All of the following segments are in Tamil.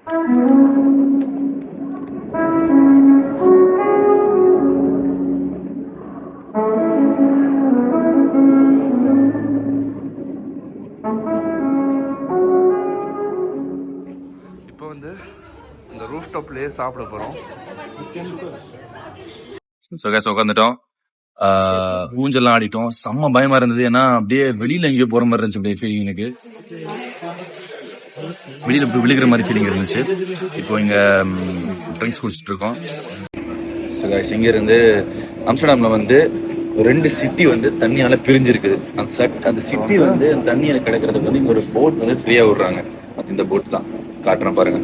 இப்போ வந்து இந்த ரூஃப் டாப்லயே சாப்பிட போறோம். ஸோ கேஸ் உட்காந்துட்டோம், ஊஞ்சல்லாம் ஆடிட்டோம். செம்ம பயமா இருந்தது, ஏன்னா அப்படியே வெளியில எங்கேயோ போற மாதிரி இருந்துச்சு. அப்படியே ஃபீலிங் எனக்கு வெளியில விழுகிற மாதிரி ஃபீலிங் இருந்துச்சு. இப்போ இங்க ட்ரிங்க்ஸ் குடிச்சிட்டு இருக்கோம். ஸோ கேஸ் இங்க இருந்து அம்ஸ்டர்டாம்ல வந்து 2 சிட்டி வந்து தண்ணியால பிரிஞ்சிருக்குது. அந்த சிட்டி வந்து தண்ணியால கிடக்கிறதுக்கு வந்து இங்க ஒரு போட் வந்து ஃப்ரீயா விடுறாங்க. இந்த போட் தான் காட்டுறேன் பாருங்க.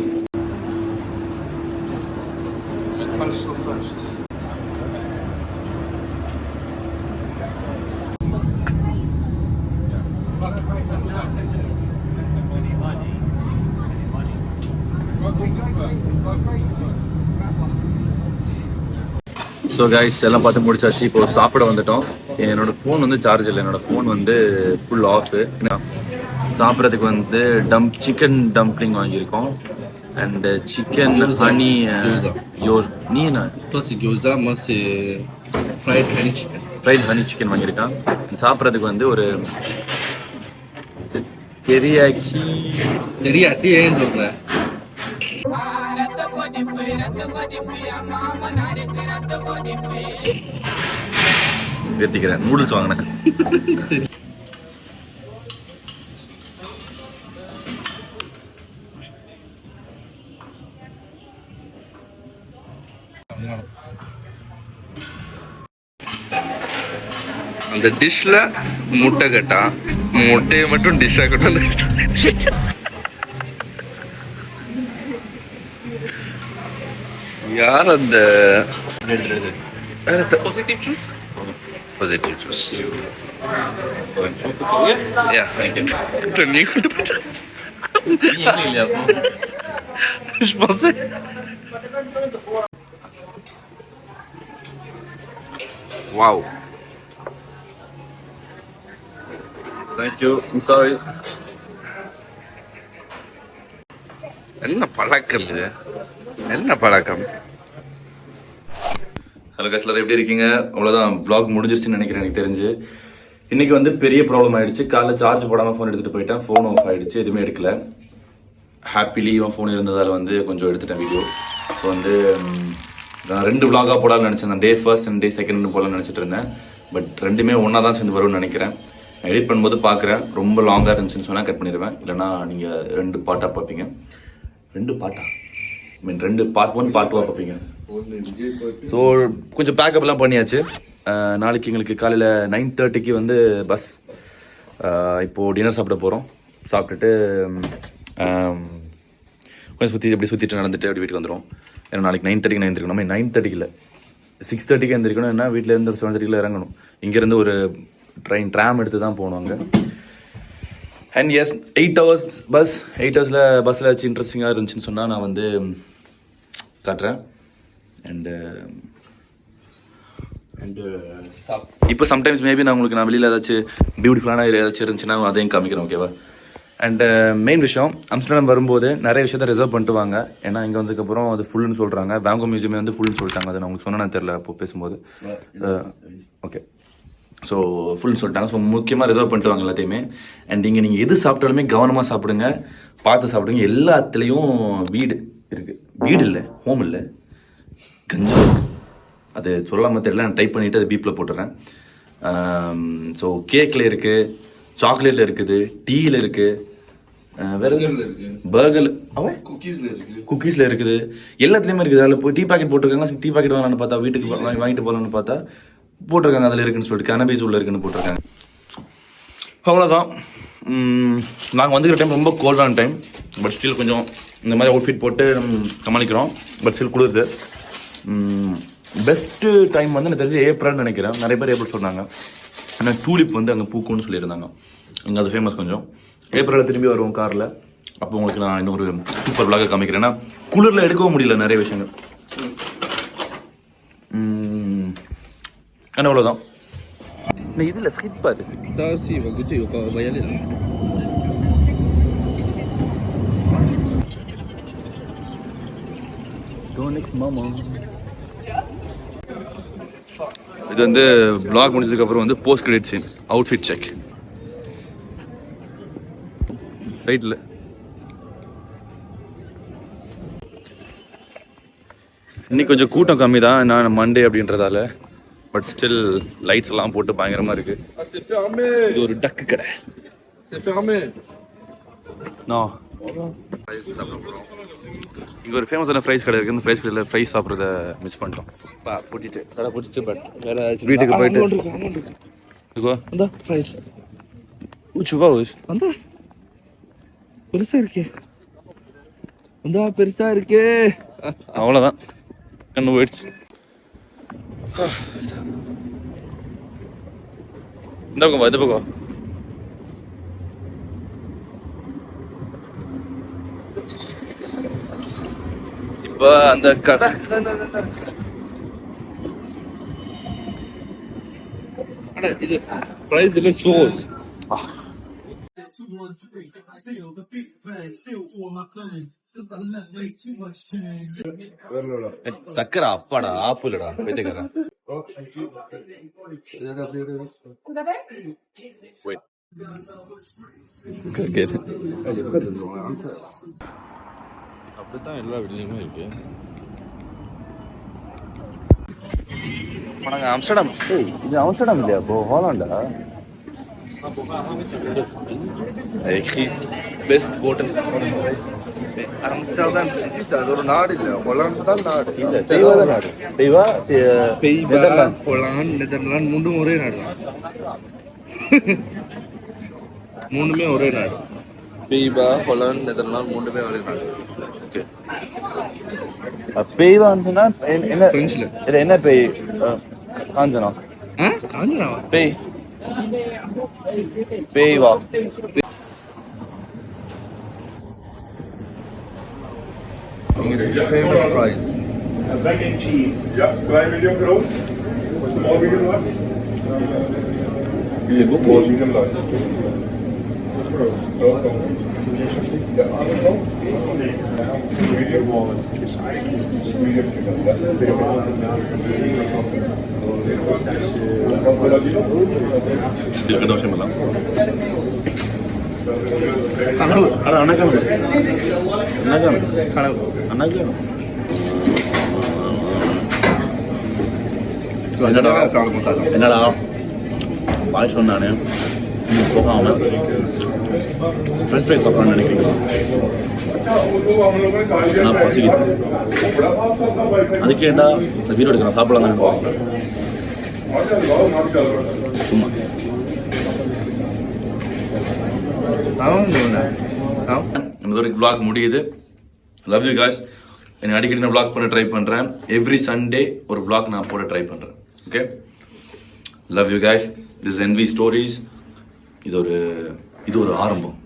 ஸோ கைஸ் எல்லாம் பார்த்து முடிச்சாச்சு. இப்போ சாப்பிட வந்துட்டோம். என்னோட ஃபோன் வந்து சார்ஜ் இல்லை, என்னோட ஃபோன் வந்து ஃபுல் ஆஃப். சாப்பிட்றதுக்கு வந்து சிக்கன் டம்ப்ளிங் வாங்கியிருக்கோம் அண்ட் சிக்கன் ஹனி நீனா gyoza, moi c'est fried honey chicken வாங்கியிருக்கான். சாப்பிட்றதுக்கு வந்து ஒரு தெரியாக்கி ஏன்னு சொல்றேன். நிறுத்திக்கிறேன், நூடுல்ஸ் வாங்கினேன். அந்த டிஷ்ல முட்டை கட்டா, முட்டையை மட்டும் டிஷ்ஷா கொண்டு வந்து யார் அந்த பாசிட்டிவ் ஜூஸ் நீ கொண்டு போயிட்ட. Wow. Thank you. I'm sorry. என்ன பழக்கம் இது? என்ன பழக்கம்? ஹலோ கைஸ், எல்லாரும் எப்படி இருக்கீங்க? அவ்வளோதான், vlog முடிஞ்சிருச்சுன்னு நினைக்கிறேன். எனக்கு தெரிஞ்சு இன்னைக்கு வந்து பெரிய ப்ராப்ளம் ஆயிடுச்சு. காலைல சார்ஜ் போடாமல் ஃபோன் எடுத்துகிட்டு போயிட்டேன். ஃபோன் ஆஃப் ஆயிடுச்சு, எதுவுமே எடுக்கல. ஹாப்பிலி இவன் ஃபோன் இருந்ததால் வந்து கொஞ்சம் எடுத்துட்டேன் வீடியோ. ஸோ வந்து நான் 2 vlog-ஆக போடலாம்னு நினச்சேன். Day first and day second போடலாம்னு நினச்சிட்டு இருந்தேன். பட் ரெண்டுமே ஒன்றா தான் சேர்ந்து வரும்னு நினைக்கிறேன். எடிட் பண்ணும்போது பார்க்குறேன், ரொம்ப லாங்காக இருந்துச்சுன்னு சொன்னால் கட் பண்ணிடுவேன். இல்லைனா நீங்கள் 2 பார்ட்டாக பார்ப்பீங்க. 2 பார்ட்டா மீன் 2 பார்ட் 1 பார்ட் 2 பார்ப்பீங்க. ஸோ கொஞ்சம் பேக்கப்லாம் பண்ணியாச்சு. நாளைக்கு எங்களுக்கு காலையில் 9:30க்கு வந்து பஸ். இப்போது டின்னர் சாப்பிட போகிறோம். சாப்பிட்டுட்டு கொஞ்சம் சுற்றிட்டு நடந்துட்டு அப்படி வீட்டுக்கு வந்துடும். ஏன்னா நாளைக்கு 9:30க்கு எழுந்திருக்கணும். நம்ம 9:30க்கு இல்லை, 6:30க்கு எழுந்திருக்கணும். ஏன்னா வீட்டிலேருந்து ஒரு 7:30க்கு இறங்கணும். இங்கேருந்து ஒரு ட்ராம் எடுத்து தான் போகணும் அங்கே. And as 8 hours bus. 8 hours பஸ்ஸில் வச்சு இன்ட்ரெஸ்டிங்காக இருந்துச்சுன்னு சொன்னால் நான் வந்து காட்டுறேன். அண்டு இப்போ சம்டைம்ஸ் மேபி நான் உங்களுக்கு வெளியில் ஏதாச்சும் பியூட்டிஃபுல்லான ஏதாச்சும் இருந்துச்சுன்னா அதையும் காமிக்கிறேன், ஓகேவா? அண்ட் மெயின் விஷயம், அம்ஸ்டர்டாம் வரும்போது நிறைய விஷயத்த ரிசர்வ் பண்ணிட்டு வாங்க. ஏன்னா இங்கே வந்ததுக்கப்புறம் அது ஃபுல்லுன்னு சொல்கிறாங்க. வேங்கோ மியூசியமே வந்து ஃபுல்னு சொல்லிட்டாங்க. அதை நான் உங்களுக்கு சொன்னேன்னு தெரில அப்போ பேசும்போது. ஓகே, ஸோ ஃபுல்னு சொல்லிட்டாங்க. ஸோ முக்கியமாக ரிசர்வ் பண்ணிட்டு வாங்க எல்லாத்தையுமே. அண்ட் இங்கே நீங்கள் எது சாப்பிட்டாலுமே கவனமாக சாப்பிடுங்க, பார்த்து சாப்பிடுங்க. எல்லாத்துலேயும் வீடு இருக்குது. வீடு இல்லை, ஹோம் இல்லை, கஞ்சம். அது சொல்லாமல் தெரியல, நான் டைப் பண்ணிவிட்டு அதை பீப்பில் போட்டுறேன். ஸோ கேக்கில் இருக்குது, சாக்லேட்டில் இருக்குது, டீயில் இருக்குது, வேறு பர்கர், குக்கீஸில் இருக்குது, எல்லாத்துலேயுமே இருக்குது. அதில் போய் டீ பாக்கெட் போட்டிருக்காங்க. டீ பாக்கெட் வாங்கலான்னு பார்த்தா, வீட்டுக்கு வாங்கிட்டு போகலான்னு பார்த்தா போட்டிருக்காங்க அதில் இருக்குன்னு சொல்லிட்டு, கனபீஸ் உள்ள இருக்குன்னு போட்டிருக்காங்க. அவ்வளோதான். நாங்கள் வந்துக்கிற டைம் ரொம்ப கோல்டான டைம். பட் ஸ்டில் கொஞ்சம் இந்த மாதிரி அவுட்ஃபிட் போட்டு சமாளிக்கிறோம். பட் ஸ்டில் குளிருது. பெஸ்ட்டு டைம் வந்து எனக்கு தெரிஞ்சு ஏப்ரல்னு நினைக்கிறேன். நிறைய பேர் ஏப்ரல் சொன்னாங்க. ஆனால் டூலிப் வந்து அங்கே பூக்கும்னு சொல்லியிருந்தாங்க. இங்கே அது ஃபேமஸ். கொஞ்சம் ஏப்ரலில் திரும்பி வருவோம் காரில். அப்போ உங்களுக்கு நான் இன்னொரு சூப்பர் vlog காமிக்கிறேன். ஏன்னா குளிரில் எடுக்கவும் முடியல நிறைய விஷயங்கள். ஆனால் அவ்வளோதான். இதில் ஃப்ரிட் பாரு. Ça aussi, on va goûter, on va y aller là. இது வந்து vlog முடிஞ்சதுக்கு அப்புறம் வந்து post credit scene outfit check ரைட்ல. இன்னைக்கு கொஞ்சம் கூட்டம் கம்மி தான், நான் மண்டே அப்படின்றதால. பட் ஸ்டில் லைட்ஸ் எல்லாம் போட்டு பயங்கரமா இருக்கு. இது ஒரு டக்கு கடை. இங்க ஒரு ஃபேமஸான ஃப்ரைஸ் கடை இருக்கு. இந்த ஃப்ரைஸ் கடையில் ஃப்ரைஸ் சாப்பிட்றத மிஸ் பண்ணிட்டோம். போட்டுட்டு பட் வேற வீட்டுக்கு போயிட்டு அந்த ஃப்ரைஸ் உச்சுவா அந்த பெருசா இருக்கே, அந்த பெருசா இருக்கே. அவ்வளோதான், கண்ணு போயிடுச்சு. இந்த பக்கம் இது பக்கம் இப்போ அந்த இது ஃப்ரைஸ் இல்ல சோஸ். சக்கரை அப்பாடா ஆப்புலடா போயிட்டுக்கிறேன். அப்படித்தான் எல்லா வீட்லயுமே இருக்கு. நாங்கள் ஆம்ஸ்டர்டாம். இது ஆம்ஸ்டர்டாம் இல்லையா? இப்போ ஹாலாண்டா பெஸ்ட் ஹோட்டல். ஆம்ஸ்டர்டாம் அது ஒரு நாடு இல்ல, ஹொலாந்து தான் நாடு. நாடு ஹொலாந்து நெதர்லாந்து மூணும் ஒரே நாடு தான். மூணுமே ஒரே நாடு. பெய்பா ஹொலாந்து நெதர்லாந்து மூணுமே ஒரே நாடு. பெய்வான்னு சொன்னா என்ன? பிரெஞ்சுல இது என்ன பெய்? காஞ்சனா காஞ்சனாவா? பெய் பெய்வா. Famous fries. Mac and cheese. Yeah, klein medium groot. Small medium large. Small medium large. Yeah, medium. Medium chicken. ദോഷമെല്ലാം Kannur അത് അണക്കാണ് അണക്കാണ്. என்னடா பாய் சொன்னானே போகாம ஃப்ரெஞ்ச் ஃப்ரைஸ் சாப்பிட்றேன்னு நினைக்கிறீங்களா? நான் பசிக்குது. அதுக்கேண்டா இந்த வீடியோ எடுக்கிறேன் சாப்பிடலாம் தானே போவாங்க சும்மா. இந்த ஒரு vlog முடியுது. Love you guys. எனக்கு அடிக்கடி நான் vlog பண்ண ட்ரை பண்ணுறேன். எவ்ரி சண்டே ஒரு vlog நான் போட ட்ரை பண்ணுறேன். Okay, love you guys. This NV stories. இது ஒரு ஆரம்பம்.